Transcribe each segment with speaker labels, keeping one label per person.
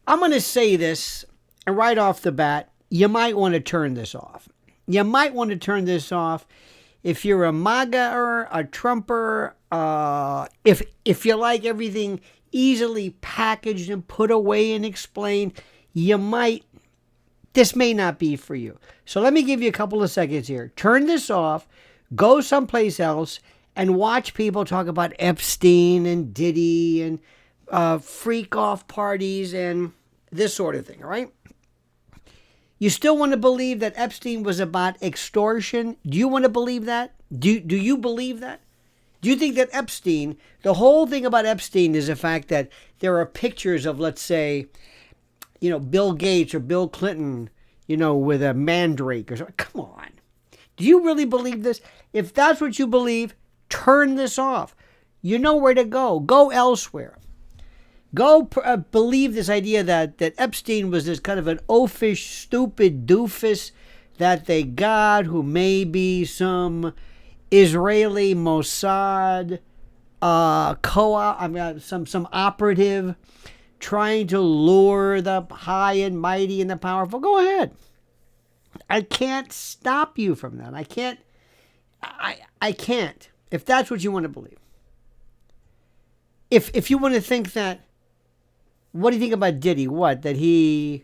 Speaker 1: I'm going to say this, and right off the bat, you might want to turn this off. You might want to turn this off if you're a MAGA-er, a Trumper, if you like everything easily packaged and put away and explained, this may not be for you. So let me give you a couple of seconds here. Turn this off, go someplace else, and watch people talk about Epstein and Diddy and freak off parties and this sort of thing, all right? You still want to believe that Epstein was about extortion? Do you want to believe that? Do you believe that? Do you think that Epstein, the whole thing about Epstein is the fact that there are pictures of, let's say, Bill Gates or Bill Clinton, with a mandrake or something? Come on. Do you really believe this? If that's what you believe, turn this off. You know where to go. Go elsewhere. Go believe this idea that Epstein was this kind of an oafish, stupid doofus that they got, who may be some Israeli Mossad some operative trying to lure the high and mighty and the powerful. Go ahead. I can't stop you from that. I can't. I can't. If that's what you want to believe. If you want to think that. What do you think about Diddy? Diddy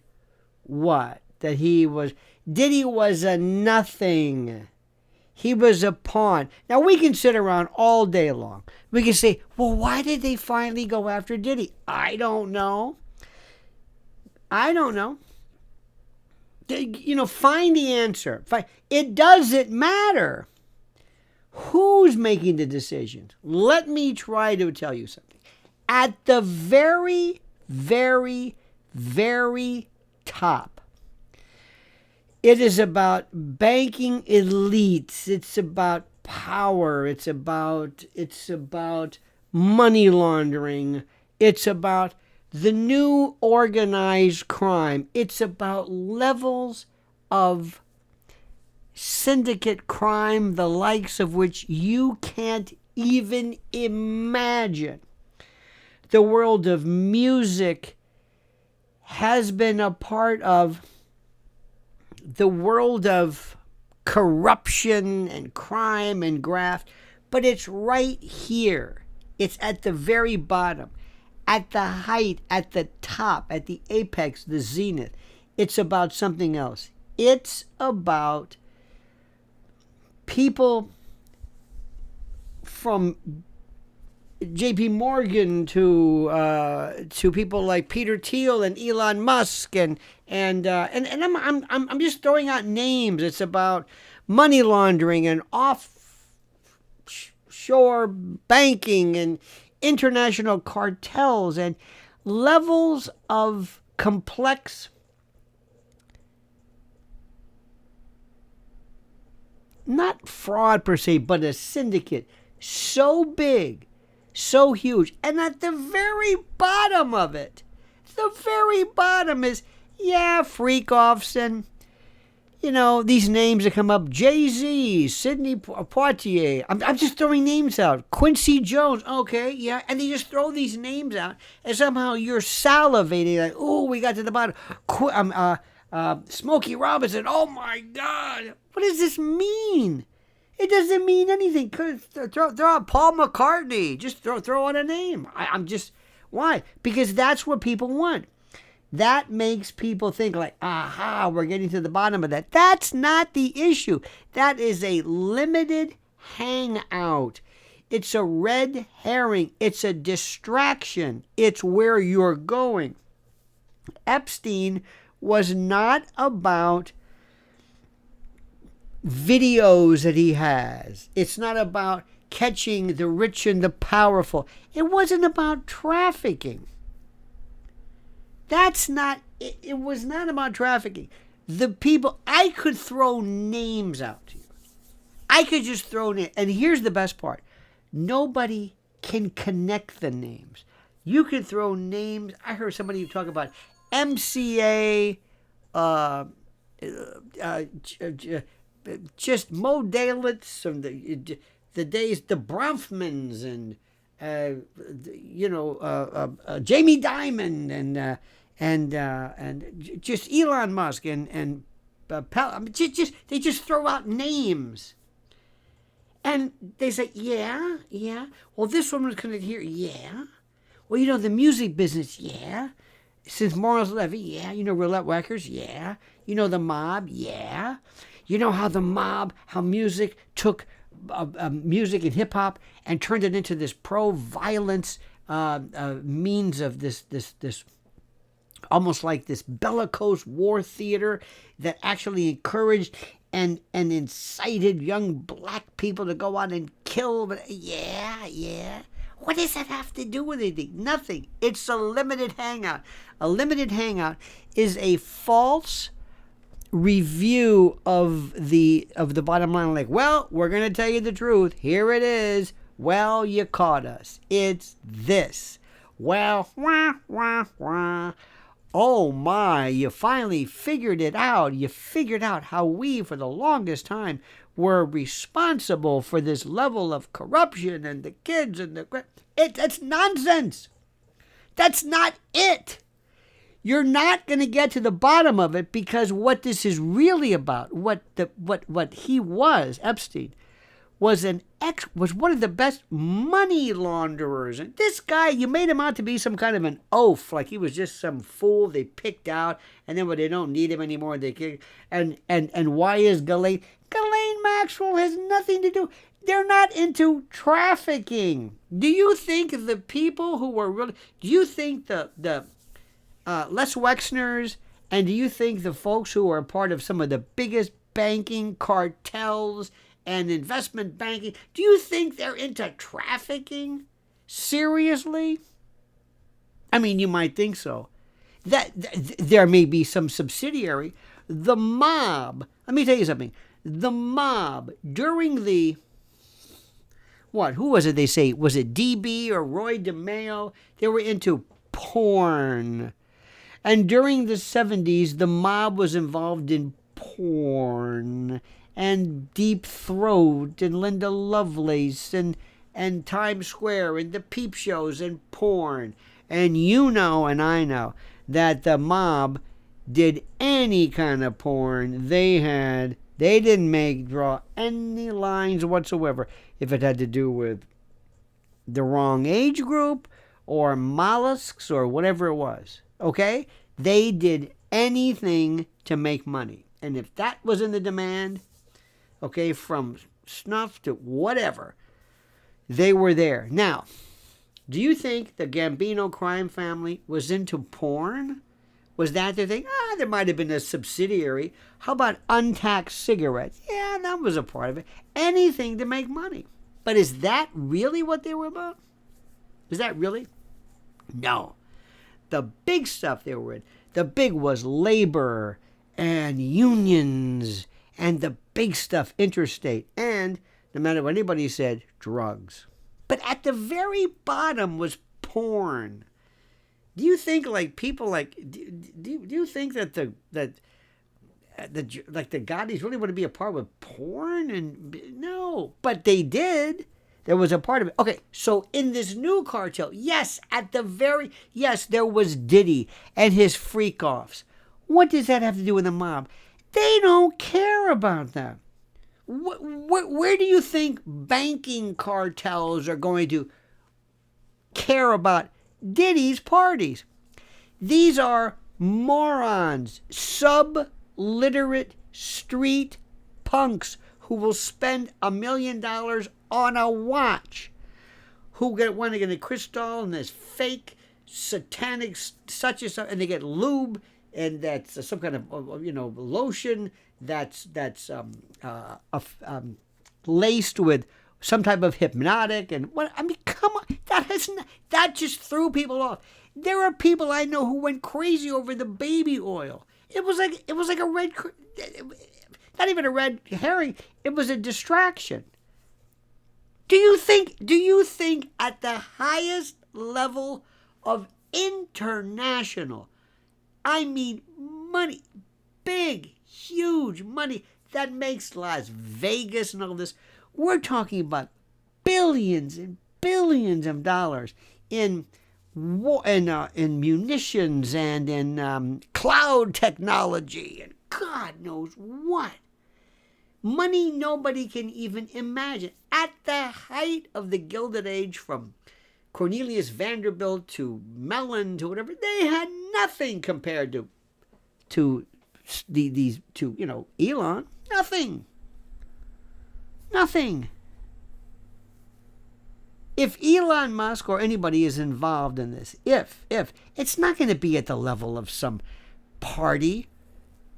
Speaker 1: was a nothing. He was a pawn. Now, we can sit around all day long. We can say, well, why did they finally go after Diddy? I don't know. Find the answer. It doesn't matter who's making the decisions. Let me try to tell you something. At the very, very, very top, it is about banking elites. It's about power. It's about money laundering. It's about the new organized crime. It's about levels of syndicate crime, the likes of which you can't even imagine. The world of music has been a part of the world of corruption and crime and graft, but it's right here. It's at the very bottom, at the height, at the top, at the apex, the zenith. It's about something else. It's about people from J.P. Morgan to people like Peter Thiel and Elon Musk and I'm just throwing out names. It's about money laundering and offshore banking and international cartels and levels of complex not fraud per se, but a syndicate so big, so huge. And at the very bottom of it, the very bottom is, freak-offs and, these names that come up. Jay-Z, Sidney Poitier. I'm just throwing names out. Quincy Jones. Okay, yeah. And they just throw these names out. And somehow you're salivating. Like, oh, we got to the bottom. Smokey Robinson. Oh, my God. What does this mean? It doesn't mean anything. Throw out Paul McCartney. Just throw out a name. Why? Because that's what people want. That makes people think like, aha, we're getting to the bottom of that. That's not the issue. That is a limited hangout. It's a red herring. It's a distraction. It's where you're going. Epstein was not about videos that he has. It's not about catching the rich and the powerful. It wasn't about trafficking. It was not about trafficking. The people, I could throw names out to you. I could just throw names. And here's the best part. Nobody can connect the names. You could throw names. I heard somebody talk about MCA, just Mo Dalits from the days, the Bronfmans and Jamie Dimon and just Elon Musk they just throw out names. And they say, yeah. Well, this woman's going to hear, yeah. Well, the music business, yeah. Since Morris Levy, yeah. Roulette Records, yeah. The mob, yeah. How music took music and hip hop and turned it into this pro-violence means of this almost like this bellicose war theater that actually encouraged and incited young black people to go out and kill. But yeah. What does that have to do with anything? Nothing. It's a limited hangout. A limited hangout is a false review of the bottom line. Like, well, we're going to tell you the truth. Here it is. Well, you caught us. It's this. Well, wah. Oh my, you finally figured it out. You figured out how we, for the longest time, were responsible for this level of corruption and the kids and that's nonsense. That's not it. You're not going to get to the bottom of it, because what this is really about, what he was, Epstein, was one of the best money launderers. And this guy, you made him out to be some kind of an oaf, like he was just some fool they picked out, and then when they don't need him anymore, they kick. And why is Ghislaine Maxwell has nothing to do. They're not into trafficking. Do you think the people who were really? Do you think the Les Wexners, and do you think the folks who are part of some of the biggest banking cartels and investment banking, do you think they're into trafficking? Seriously? I mean, you might think so. That there may be some subsidiary. The mob, let me tell you something. The mob, during the, who was it they say? Was it DB or Roy DeMeo? They were into porn. And during the 70s, the mob was involved in porn and Deep Throat and Linda Lovelace and Times Square and the peep shows and porn. And and I know that the mob did any kind of porn they had. They didn't draw any lines whatsoever if it had to do with the wrong age group or mollusks or whatever it was. Okay? They did anything to make money. And if that was in the demand, okay, from snuff to whatever, they were there. Now, do you think the Gambino crime family was into porn? Was that their thing? There might have been a subsidiary. How about untaxed cigarettes? Yeah, that was a part of it. Anything to make money. But is that really what they were about? Is that really? No. The big stuff they were in, the big was labor and unions and the big stuff, interstate, and no matter what anybody said, drugs. But at the very bottom was porn. Do you think people do you think that the Gaudis really want to be a part with porn? And no, but they did. There was a part of it. Okay, so in this new cartel, yes, there was Diddy and his freak-offs. What does that have to do with the mob? They don't care about that. Where do you think banking cartels are going to care about Diddy's parties? These are morons, subliterate street punks who will spend $1 million on a watch, who want to get a crystal and this fake satanic such and such, and they get lube, and that's some kind of lotion that's laced with some type of hypnotic, and what I mean, come on, that just threw people off. There are people I know who went crazy over the baby oil. It was like a red, not even a red herring. It was a distraction. Do you think at the highest level of international, I mean money, big, huge money that makes Las Vegas and all this, we're talking about billions and billions of dollars in in munitions and in cloud technology and God knows what. Money nobody can even imagine. At the height of the Gilded Age, from Cornelius Vanderbilt to Mellon to whatever, they had nothing compared to Elon. Nothing. If Elon Musk or anybody is involved in this, if it's not going to be at the level of some party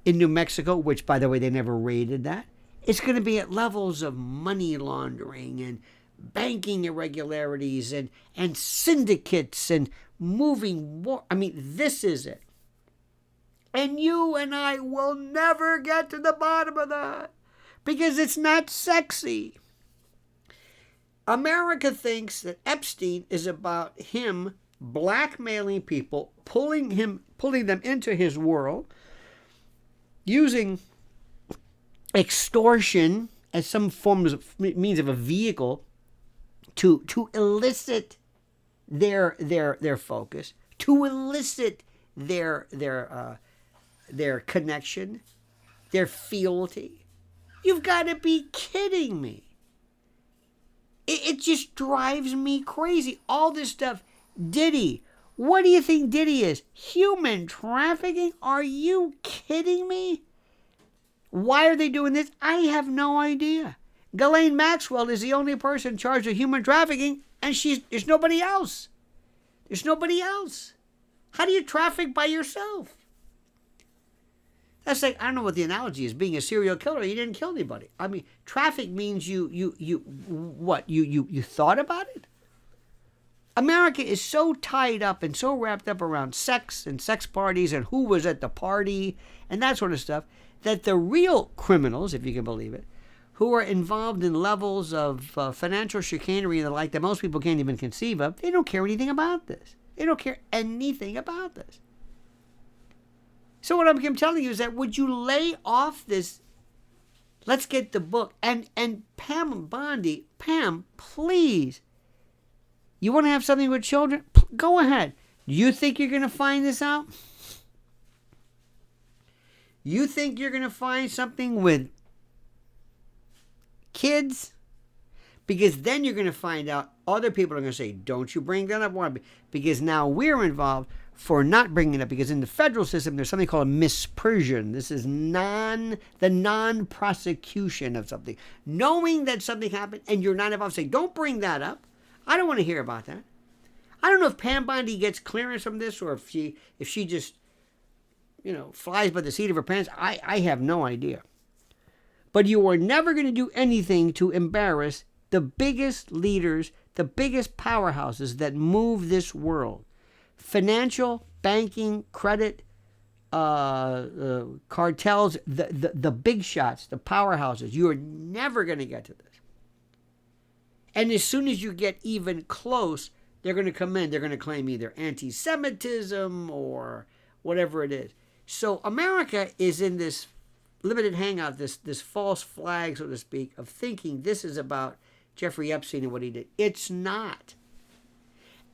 Speaker 1: in New Mexico, which by the way they never raided that. It's going to be at levels of money laundering and banking irregularities and syndicates and moving war. I mean, this is it. And you and I will never get to the bottom of that because it's not sexy. America thinks that Epstein is about him blackmailing people, pulling them into his world, using extortion as some means of a vehicle to elicit their focus, to elicit their connection, their fealty. You've got to be kidding me. It just drives me crazy. All this stuff. Diddy. What do you think Diddy is? Human trafficking? Are you kidding me? Why are they doing this? I have no idea. Ghislaine Maxwell is the only person charged with human trafficking, and there's nobody else. There's nobody else. How do you traffic by yourself? That's like, I don't know what the analogy is. Being a serial killer, you didn't kill anybody. I mean, traffic means you thought about it? America is so tied up and so wrapped up around sex and sex parties and who was at the party and that sort of stuff that the real criminals, if you can believe it, who are involved in levels of financial chicanery and the like that most people can't even conceive of, they don't care anything about this. They don't care anything about this. So what I'm telling you is that would you lay off this, let's get the book, and Pam Bondi, Pam, please, you want to have something with children? Go ahead. You think you're going to find this out? You think you're going to find something with kids? Because then you're going to find out other people are going to say, don't you bring that up? Why? Because now we're involved for not bringing it up. Because in the federal system, there's something called a misprision. This is the non-prosecution of something. Knowing that something happened and you're not involved, say, don't bring that up. I don't want to hear about that. I don't know if Pam Bondi gets clearance from this or if she just, flies by the seat of her pants. I have no idea. But you are never going to do anything to embarrass the biggest leaders, the biggest powerhouses that move this world. Financial, banking, credit, cartels, the big shots, the powerhouses. You are never going to get to this. And as soon as you get even close, they're going to come in. They're going to claim either anti-Semitism or whatever it is. So America is in this limited hangout, this false flag, so to speak, of thinking this is about Jeffrey Epstein and what he did. It's not.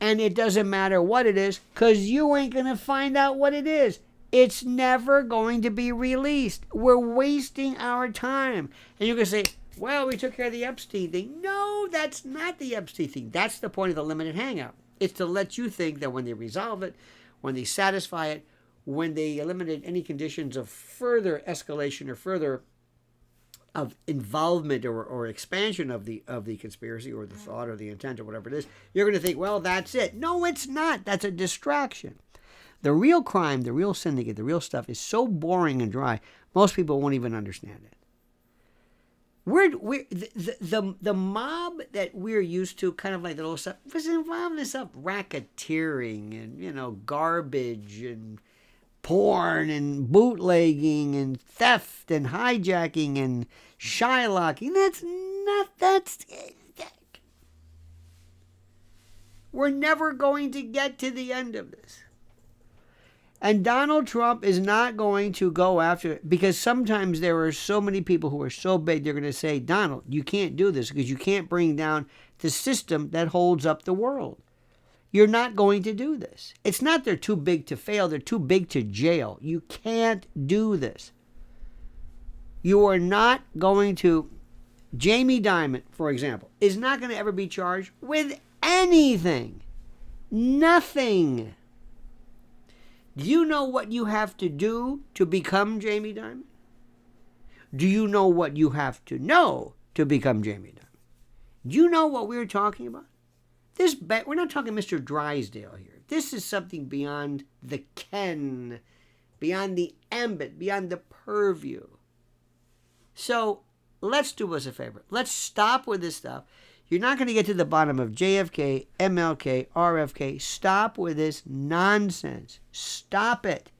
Speaker 1: And it doesn't matter what it is, because you ain't going to find out what it is. It's never going to be released. We're wasting our time. And you're going to say, well, we took care of the Epstein thing. No, that's not the Epstein thing. That's the point of the limited hangout. It's to let you think that when they resolve it, when they satisfy it, when they eliminate any conditions of further escalation or further of involvement or expansion of the conspiracy or the thought or the intent or whatever it is, you're going to think, well, that's it. No, it's not. That's a distraction. The real crime, the real syndicate, the real stuff is so boring and dry, most people won't even understand it. The mob that we're used to, kind of like the little stuff, was involved in this stuff, racketeering and, garbage and porn and bootlegging and theft and hijacking and shylocking. We're never going to get to the end of this. And Donald Trump is not going to go after it because sometimes there are so many people who are so big, they're going to say, Donald, you can't do this because you can't bring down the system that holds up the world. You're not going to do this. It's not they're too big to fail. They're too big to jail. You can't do this. You are not going to... Jamie Dimon, for example, is not going to ever be charged with anything. Nothing. Do you know what you have to do to become Jamie Dimon? Do you know what you have to know to become Jamie Dimon? Do you know what we're talking about? We're not talking Mr. Drysdale here. This is something beyond the ken, beyond the ambit, beyond the purview. So let's do us a favor. Let's stop with this stuff. You're not going to get to the bottom of JFK, MLK, RFK. Stop with this nonsense. Stop it.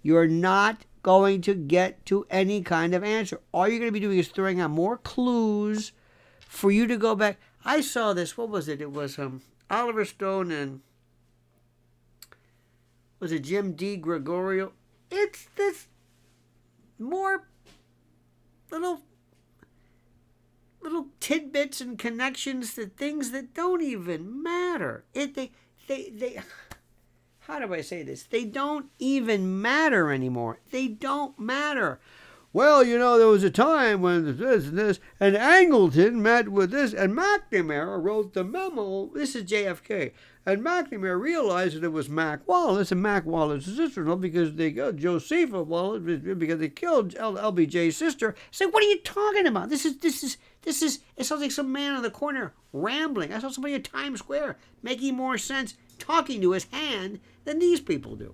Speaker 1: You're not going to get to any kind of answer. All you're going to be doing is throwing out more clues for you to go back. I saw this. What was it? It was Oliver Stone and was it Jim D. Gregorio? It's this more little tidbits and connections to things that don't even matter. They how do I say this? They don't even matter anymore. They don't matter. Well, there was a time when this and this, and Angleton met with this, and McNamara wrote the memo. This is JFK. And McNamara realized that it was Mac Wallace, and Mac Wallace's sister-in-law, because they got Josepha Wallace, because they killed LBJ's sister. Say, what are you talking about? This is, it sounds like some man in the corner rambling. I saw somebody at Times Square making more sense talking to his hand than these people do.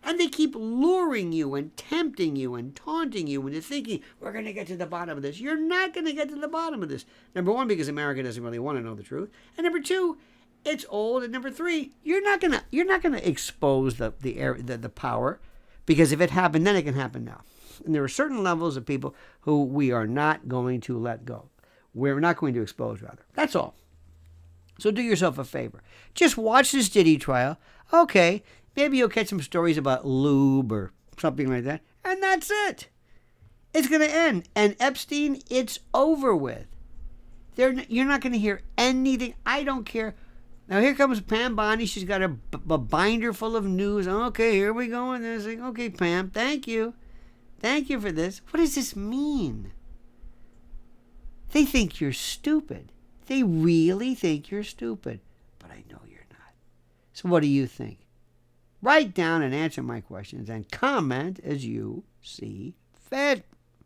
Speaker 1: And they keep luring you and tempting you and taunting you into thinking, we're going to get to the bottom of this. You're not going to get to the bottom of this. Number one, because America doesn't really want to know the truth. And number two, it's old. And number three, you're not gonna expose the power, because if it happened then, it can happen now. And there are certain levels of people who we are not going to let go. We're not going to expose, rather. That's all. So do yourself a favor. Just watch this Diddy trial. Okay, maybe you'll catch some stories about lube or something like that. And that's it. It's going to end. And Epstein, it's over with. You're not going to hear anything. I don't care. Now here comes Pam Bondi. She's got a binder full of news. Okay, here we go. And they're saying, okay, Pam, thank you. Thank you for this. What does this mean? They think you're stupid. They really think you're stupid. But I know you're not. So what do you think? Write down and answer my questions and comment as you see fit.